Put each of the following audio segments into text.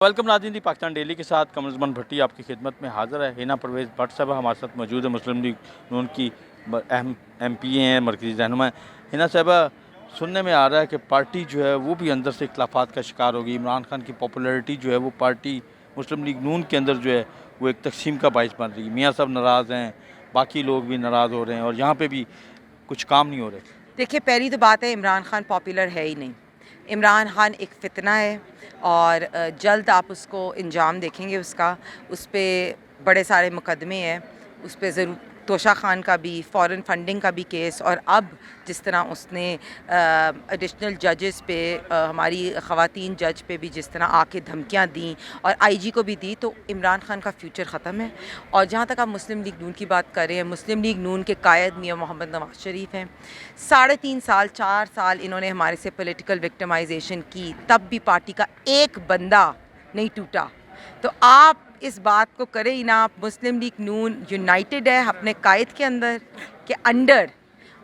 Welcome नाज़रीन दी Pakistan daily के साथ कमरुज़्ज़मान भट्टी आपकी खिदमत में हाज़िर है। हिना परवेज़ भट्ट साहब हमारे साथ मौजूद है, मुस्लिम लीग नून की अहम MP हैं, मरकज़ी रहनुमा हैं। हिना साहबा, सुनने में आ रहा है कि पार्टी जो है वो भी अंदर से इख्तिलाफ़ात का शिकार हो गई। इमरान खान की पॉपुलैरिटी जो है वो पार्टी मुस्लिम लीग नून के अंदर जो है वो एक तक़सीम का बाइस बन रही है। मियाँ साहब नाराज़ हैं, बाकी लोग भी नाराज़ हो रहे हैं और यहाँ पर भी कुछ काम नहीं हो रहे। देखिए, पहली तो बात है, इमरान खान पॉपुलर है ही नहीं। इमरान खान एक फ़ितना है और जल्द आप उसको अंजाम देखेंगे उसका। उस पर बड़े सारे मुकदमे हैं, उस पर ज़रूर तोशा खान का भी, फ़ॉरेन फंडिंग का भी केस, और अब जिस तरह उसने एडिशनल जजेस पे, हमारी ख़वातीन जज पे भी जिस तरह आके धमकियाँ दी और IG को भी दी, तो इमरान खान का फ्यूचर ख़त्म है। और जहाँ तक आप मुस्लिम लीग नून की बात कर रहे हैं, मुस्लिम लीग नून के कायद मियाँ मोहम्मद नवाज़ शरीफ हैं। 3.5 साल 4 साल इन्होंने हमारे से पॉलिटिकल विक्टिमाइजेशन की, तब भी पार्टी का एक बंदा नहीं टूटा। तो आप इस बात को करें ही ना। आप मुस्लिम लीग नून यूनाइटेड है अपने कायद के अंदर के अंडर,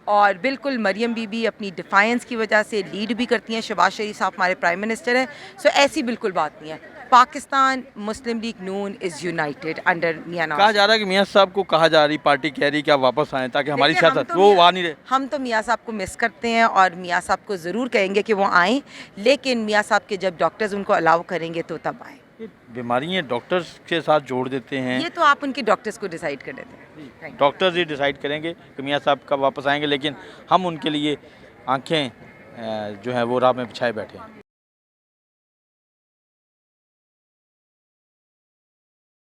और बिल्कुल मरियम बीबी अपनी डिफाइंस की वजह से लीड भी करती हैं। शहबाज शरीफ साहब हमारे प्राइम मिनिस्टर हैं। सो ऐसी बिल्कुल बात नहीं है। Pakistan Muslim League Noon is united under Mian Nawaz. कहा जा रहा है कि मियाँ साहब को कहा जा रही, पार्टी कह रही कि आप वापस आएँ ताकि हमारी देखिए, सियासत वो वहाँ नहीं रहे। हम तो मियाँ साहब को मिस करते हैं और मियाँ साहब को ज़रूर कहेंगे कि वो आएँ, लेकिन मियाँ साहब के जब डॉक्टर्स उनको अलाउ करेंगे तो तब आएँ। ये बीमारियाँ डॉक्टर्स के साथ जोड़ देते हैं। ये तो आप उनके डॉक्टर्स को डिसाइड कर देते हैं। डॉक्टर्स ही डिसाइड करेंगे कि मियाँ साहब कब वापस आएंगे, लेकिन हम उनके लिए आंखें जो है वो राह में बिछाए बैठे हैं।